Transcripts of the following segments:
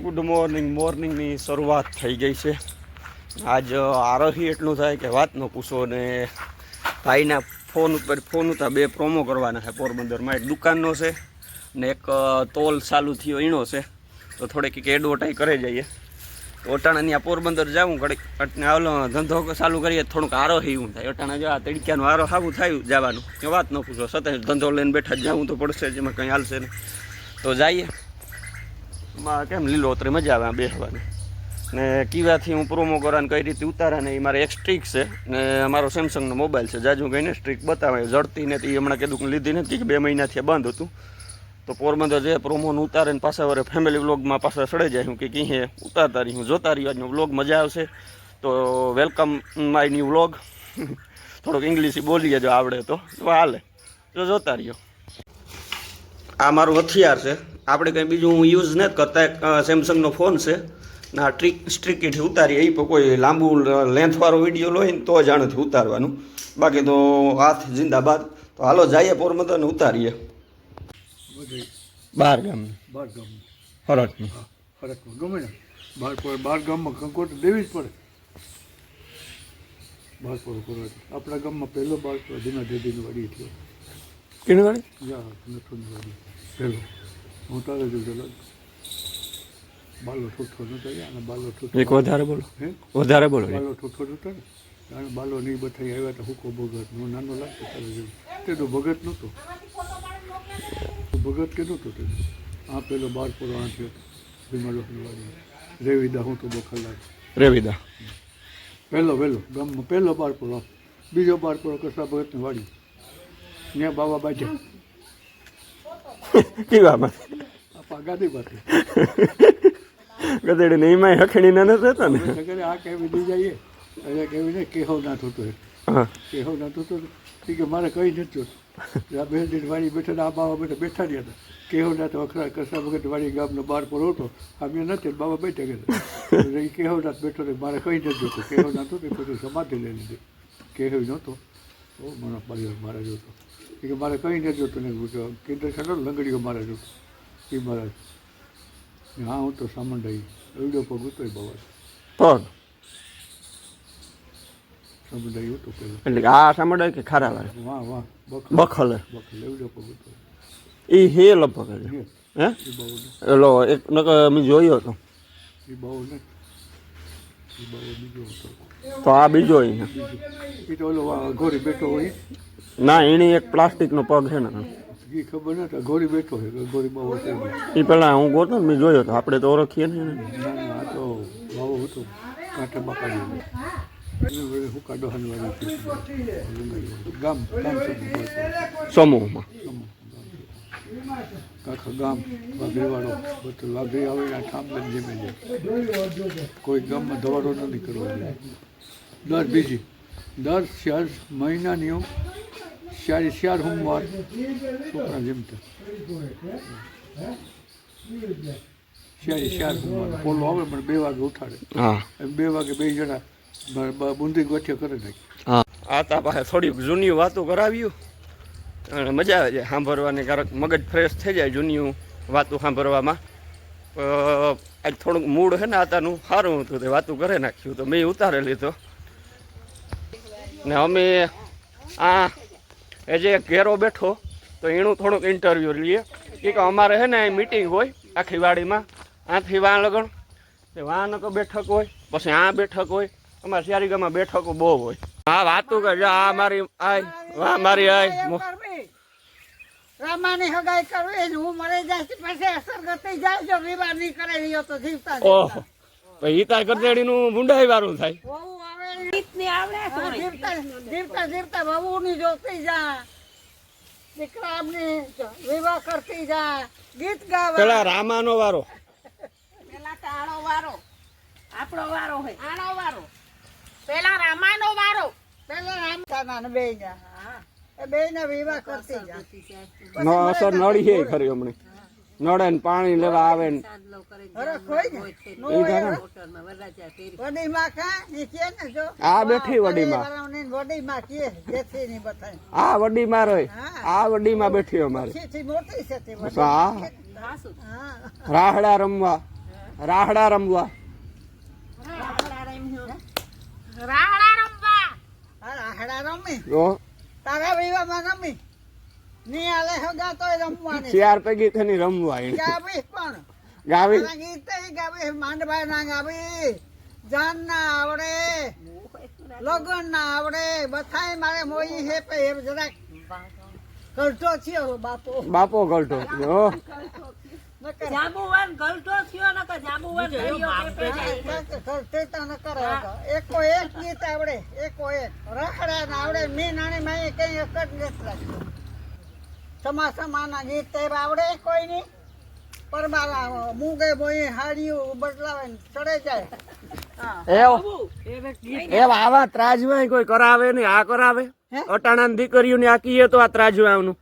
Good મોર્નિંગની શરૂઆત થઈ ગઈ છે. આજ આરોહી એટલું થાય કે વાત ન પૂછો. ને ભાઈના ફોન હતા 2 પ્રોમો કરવાના છે પોરબંદરમાં. એક દુકાનનો છે ને એક તોલ ચાલુ થયો એનો છે. તો થોડીક એડવર્ટાઈઝ કરે જઈએ. તો અટાણા ત્યાં પોરબંદર જાઉં ઘડીક એટલે આવલો ધંધો ચાલુ કરીએ થોડુંક આરોહી એવું થાય. અટાણા જો આ તડક્યાનું આરો સારું થયું જવાનું કે વાત ન પૂછો. સતત ધંધો લઈને બેઠા જવું તો પડશે જ, એમાં કંઈ હાલશે નહીં. તો જઈએ. કેમ લીલોતરી મજા આવે બેસવાની. ને કીવાથી હું પ્રોમો કરવાની કઈ રીતે ઉતારા ને એ મારે એક સ્ટ્રીક છે ને અમારો સેમસંગનો મોબાઈલ છે. જાજુ કહીને સ્ટ્રીક બતાવે જડતી નથી. હમણાં કીધું લીધી નથી કે 2 મહિનાથી બંધ હતું. તો પોરબંદર જે પ્રોમોનું ઉતારે ને પાછા વરે ફેમિલી વ્લોગમાં પાછા ચડે જાય. હું કે કહે ઉતારતા રહી હું જોતા રહ્યો. આજનો વ્લોગ મજા આવશે. તો વેલકમ માય ન્યૂ વ્લોગ. થોડોક ઇંગ્લિશ બોલીએ જો આવડે તો હાલે. જો જોતા રહ્યો. આ મારું હથિયાર છે. આપણે કંઈ બીજું હું યુઝ નથી કરતા. સેમસંગનો ફોન છે ના સ્ટ્રીકીથી ઉતારીએ. એ પણ કોઈ લાંબુ લેન્થવાળો વિડીયો લો ને તો જ આનાથી ઉતારવાનું. બાકી તો હાથ જિંદાબાદ. તો હાલો જઈએ પોરબંદરને ઉતારીએ. 12 ગામ ફરકનું ગમે ને 12 ગામમાં કંકોટ દેવી જ પડે. 12 કરો આપણા ગામમાં પહેલો 12 ધીના દેદીની વાડી થયો. કેની વાડી? નથુની વાડી પહેલો. હું તારે જોઉં બાલો ઠોઠો નતો અને બાલો ઠોઠો એક વધારે બોલો. વધારે બોલો. બાલો ઠોઠો નતો ને કારણ બાલો નહીં બતાવી આવ્યા તો હુકો ભગત. હું નાનો લાગતો તારે જોયું તે તો ભગત નહોતો. ભગત કે નહોતો તે આ પેલો 12 આ થયો ભીમાલોની વાડી રેવીદા. હું તો બહુ ખલાસ રેવીદા પહેલો ગામમાં પહેલો 12 બીજો 12 કસા ભગતની વાડી ત્યાં બાબા બાજ્યા કેવા આપા ગાદી પાસે ગધેડી ને એમાં હખણી ના રહેતા ને આ કેવી દી જઈએ એટલે કેવી ને કેહો ના થતો કેહો ના થતો કે મારે કઈ નથી આ 2 દિન વાડી બેઠા આ બાબા બેઠા રહ્યા હતા. કેહો ના તો અખરા કસા વખત વાડી ગામનો 12 હતો. આ મેં નથી બાબા બેઠા ગયા કેહો ના બેઠો ને મારે કઈ નથી જોતું. કેહો ના તો પછી સમાધિ લઈ લીધી. કેહો નહોતો મને પરિવાર મારે જોતો કે મારે કઈ નથી જોતું ને કેન્દ્ર ખંડો લંગડીઓ મારે જોતો એ મારા. હા હું તો સામંડાઈ એવડો પગ હતો એ બાબા પગ સામંડાઈ હતો પેલો. એટલે આ સાંભળાય કે ખારા વાળે વાહ બખલ એવડો પગ હતો એ હે લગભગ હે એ બાબુ એલો એક નકર મેં જોયો હતો. એ બાબુ ને એ બાબુ બીજો હતો. તો આ બીજો અહીંયા એ તો ઓલો ઘોડી બેઠો હોય ના એની એક પ્લાસ્ટિકનો પગ છે ને એ ખબર નથી. ઘોડી બેઠો હોય ઘોડી બાબુ હતો એ પેલા હું ગોતો ને મેં જોયો હતો. આપણે તો ઓળખીએ ને. ના આ તો બાબુ હતો કાંઠે બાપાડી હું કાઢો હનવાની ગામ સમૂહમાં આખા ગામ વાઘરીવાળો બધું વાઘરી આવે આ ઠામ લઈને જેમે જાય. કોઈ ગામમાં ધવાડો નથી કરવો જોઈએ. દર 4 મહિનાની શાર સોમવાર છોકરા જમતા શાર સોમવાર પોલો આવે પણ 2 વાગે ઉઠાડે. હા 2 વાગે 2 જણા બુંદી ગોઠિયા કરે નાખી. હા આ તા પાસે થોડીક જૂની વાતો કરાવ્યું અને મજા આવે છે સાંભળવાની. ક્યારેક મગજ ફ્રેશ થઈ જાય જૂની વાતો સાંભળવામાં. આજ થોડુંક મૂડ છે ને આતાનું સારું હતું તે વાતું કરે નાખ્યું તો મેં ઉતારે લીધો. ને અમે આ એ જે ઘેરો બેઠો તો એનું થોડુંક ઇન્ટરવ્યૂ લઈએ કે અમારે છે ને મિટિંગ હોય આખી વાડીમાં. આથી વાં લગણ વાં નકો બેઠક હોય પછી આ બેઠક હોય. અમારે શિયારીગામાં બેઠકો બહુ હોય. હા વાતું કર આ મારી આય વાહ મારી આય રામાની હગાઈ કરવી ને હું મરી જાય પછી અસરગતિ જાય જો વિવાહ નહીં કરે લ્યો તો જીવતા ઓહો તો ઈ તાર કરદેડી નું મુંડાઈ વાળું થાય. વહુ આવે ગીતની આવડે જીવતા જીવતા વહુ ની જોતી જા દીકરાની વિવાહ કરતી જા ગીત ગાવા. પેલા રામાનો વારો પેલા તો આણો વારો આપણો વારો હોય. આણો વારો પેલા રામાનો વારો પેલા રામતાના બે જા એ બે ના વિવાહ કરતી જા. નો અસર નડી હે ખરી હમણે નડે ને પાણી લેવા આવે ને આ બેઠી વડીમાં આ વડીમાં રહી આ વડીમાં બેઠી અમારે રાહડા રમવા રાહડા રમવા. રાહડા રમવા. રાહડા રમી. જો તારા વિવાહમાં રમી. ની આલે હગા તોય રમવાની. ચાર પૈકી થઈને રમવા એને. ગાવી પણ. ગાવી તારા ગીતે ગાવી માંડભાઈ ના ગાવી. જાન ના આવડે. લગન ના આવડે. બધાય મારે મોઈ હે પે એમ જરાક. કરતો થયો બાપો. બાપો ગલટો જો જાંબુવાન ગલતો થયો ન કે જાંબુવાન કરતે તો ન કરે એકો એક ગીત આવડે એકો એક રખડા ના આવડે મી નાની માએ કઈ એક જ ગીત રાખ્યો સમાસમાના ગીત તે આવડે કોઈ ની પરમાલા મૂગે બોઈ હાડીયું બદલાવે ને ચડે જાય આવા ત્રાજમાં કોઈ કરાવે ને આ કરાવે અટાણા દીકરીઓ ને આ કીએ તો આ ત્રાજવાનું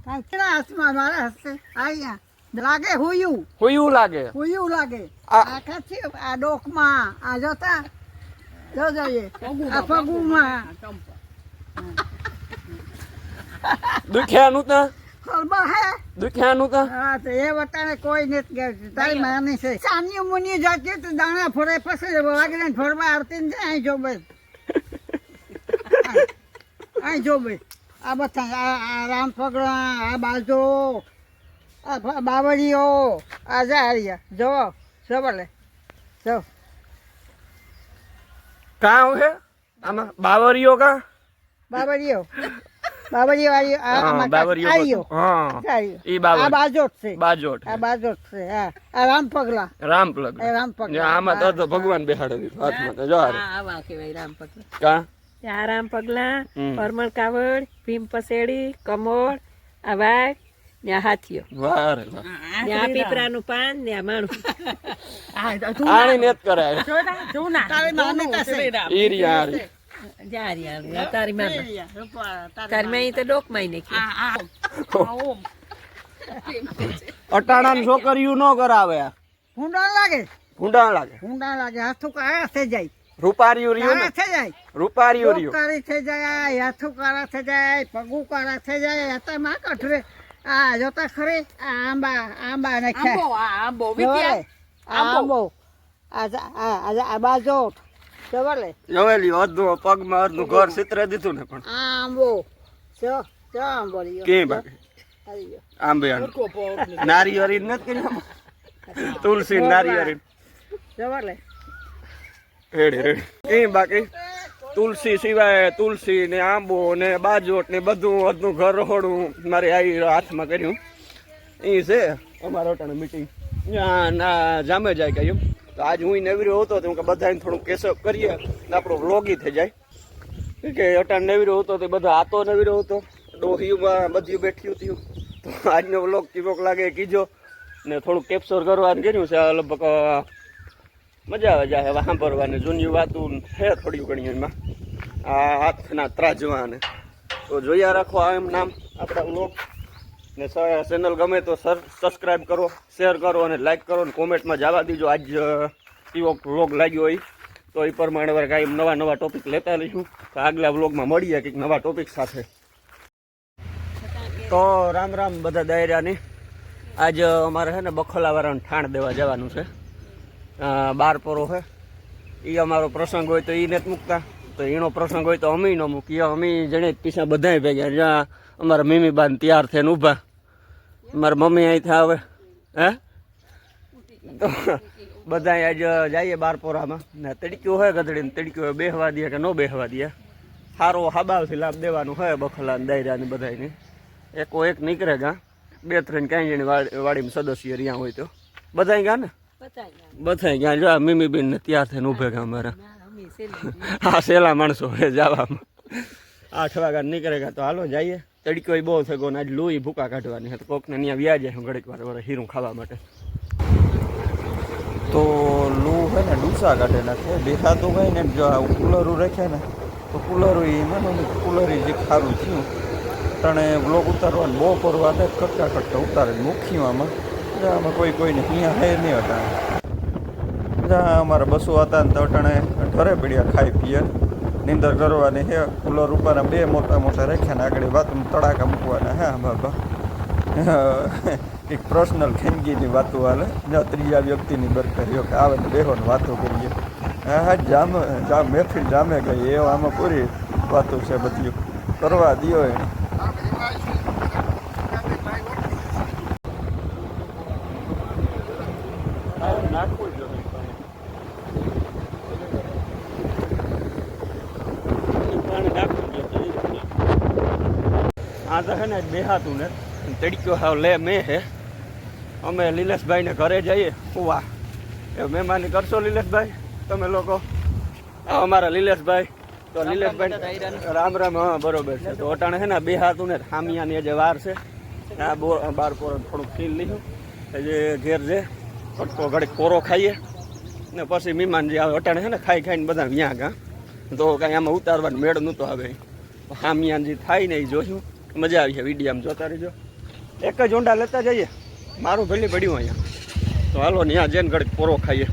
હાથમાં મારા હસ્તે આયા લાગે હુયું હોયું લાગે લાગે આખા છે આ ડોકમાં આ જોતા જો જોઈએ આ પગુમાં દુખ્યાનું તા ખબર હે દુખ્યાનું તા હા તો એ વટાણે કોઈ નથી ગયા તારી માની છે સાની મુની જાતી તો દાણા ફરે પછી વાગને ફરવા આવતી ને અહીં જો બસ અહીં જો બસ આ બધા આ રામ પગલા આ બાજુ આ બાવળીઓ આ જારિયા જો સવાલે જો કા હે આમાં બાવરીઓ કા બાવળીઓ વાળી આ બાવરીઓ હા ઈ બાવરી આ બાજોટ છે બાજોટ આ બાજોટ છે હા આ રામ પગલા રામ પ્લગ રામ પગલા આમાં તો ભગવાન બેહાડે દીધું હાથમાં તો જો આવા કહેવાય રામ પગલા કા આ રામ પગલા પરમળ કાવડ ભીમ પસેડી કમોળ આ વાઘ ને આ હાથીઓ વારે વાહ ને આ પીપરાનું પાન ને આ માણું આણી નેત કરાય તારી માન્યતા છે ઈરિયા જારી તારી મામા તારી માઈ તો ડોકમાં નાખી અટાણા છોકરીઓ નો કરાવે હુંડા લાગે હુંડા લાગે હાથું કાળા થઈ જાય રૂપારીઓ રહ્યો ને કાળા થઈ જાય રૂપારીઓ રહ્યો કાળી થઈ જાય હાથું કાળા થઈ જાય પગું કાળા થઈ જાય હાથા માં કઠરે આ જોતા ખરી આ આંબા નાખ્યા આંબો આ બાજુ જવલે જોવેલી અડધું પગમાં અડધું ઘર સિતરે દીધું ને પણ આંબો જો આંબો રહ્યો કે બાકી આંબે નારિયેળી નથી કરી તુલસી નારિયેળી જવલે રેડી કે બાકી તુલસી સિવાય તુલસી ને આંબો ને બાજોટ ને બધું અડધું ઘર રહોડું મારે આવી હાથમાં કર્યું એ છે અમારો અટાણે મીટિંગ ના જામે જાય કે એમ તો આજ હું નવીરો હતો તો બધાને થોડુંક કેસઅપ કરીએ ને આપણો વ્લોગી થઈ જાય કે અટાણ નવીરો હતો તે બધા આતો નવીરો હતો ડોહીમાં બધું બેઠ્યું થયું તો આજનો વ્લોગ કેવોક લાગે કીજો ને થોડુંક કેપ્ચર કરવાનું કર્યું છે લગભગ મજા આવે જાય હવે સાંભળવાની જૂની વાતું છે થોડી ઘણી એમાં આ હાથના ત્રાજવાને તો જોયા રાખો આ એમ નામ આપણા વ્લોગ ને ચેનલ ગમે તો સબસ્ક્રાઈબ કરો શેર કરો અને લાઈક કરો અને કોમેન્ટમાં જવા દીજો આજ કેવો વ્લોગ લાગ્યો હોય તો એ પ્રમાણે કાંઈ નવા ટોપિક લેતા લઈશું તો આગલા વ્લોગમાં મળીએ કંઈક નવા ટોપિક સાથે તો રામ રામ બધા દાયરાની આજ અમારે છે ને બખોલાવાળાને ઠાણ દેવા જવાનું છે બાર પરો છે એ અમારો પ્રસંગ હોય તો એ નથી મૂકતા તો એનો પ્રસંગ હોય તો અમે ન મૂકીએ અમે જણે પીછા બધાય ભેગા જ્યાં અમારા મીમી બાન તૈયાર થઈને ઊભા મારા મમ્મી અહીંથી આવે હે તો બધા આજ જઈએ બારપોરામાં ને તડક્યું હોય ગધડીને તડક્યું હોય બેહવા દે કે ન બેહવા દે સારો હાબાવથી લાભ દેવાનું હોય બખલાને દાયરાને બધાને એકો એક નીકળે ગા બે ત્રણ ક્યાંય જણી વાડીમાં સદસ્ય રહ્યા હોય તો બધા ગયા ને બધા ગયા જો મીમી બેન ને તૈયાર થઈને ઊભે ગયા અમારા હા સેલા માણસો હોય જવામાં 8 વાગ્યા નીકળે ગયા તો હાલો જઈએ તડકો બહુ થયો ને આજ લોહી ભૂકા કાઢવાની તો કોકને ત્યાં વ્યાજ જાય ઘડીક વાર હીરું ખાવા માટે તો લૂ है ને ડૂસા કાઢેલા છે દેખાતું કઈ ને જો કુલરું રાખે ને તો કુલરું એમાં કુલર જે ખારું થયું તણે બ્લોક ઉતારવાનું બહુ પરવા દે કટકા ઉતારે મુખ્યમાં આમાં કોઈને અહીંયા હે નહીં હતા જ્યાં અમારા બસો હતા ને તો અટાણે ઘરે પડ્યા ખાઈ પીએ નીંદર કરવાની હે કુલર ઉપરના 2 મોટા રાખ્યા ને આગળ વાત તડાકા મૂકવાના હે બાબા એક પર્સનલ ખાનગીની વાતો હાલે ન ત્રીજા વ્યક્તિની બરકરીઓ કે આવે ને બેહો ને વાતો કરીએ. હા જામ મહેફિલ જામે ગઈ એવો આમાં પૂરી વાતો છે બધી કરવા દો એને. નાખવું જોઈએ આ તો હે ને બેહાતું ને તડક્યો હાવ લે મેં હે. અમે લીલેશભાઈને ઘરે જઈએ ઉવા એ મહેમાની કરશો લીલેશભાઈ તમે લોકો? અમારા લીલેશભાઈ તો લીલેશભાઈ રામ રામ. હા બરોબર છે. તો અટાણે છે ને બેહાતું ને ખામિયાની જે વાર છે આ બાર પોર થોડુંક ખીલ લીધું જે ઘેર છે કટકો ઘડીક પોરો ખાઈએ ને પછી મહેમાન જે આવે અટાણે છે ને ખાઈને બધા વ્યાં ગા તો કાંઈ આમાં ઉતારવાનું મેળ નહોતો આવે. ખામિયાન જે થાય ને એ જોયું મજા આવી છે. વિડીયામાં જોતા રહીજો. એક જ ઊંડા લેતા જઈએ મારું ભલે પડ્યું અહીંયા તો હાલો ત્યાં જઈને ઘડીક પોરો ખાઈએ.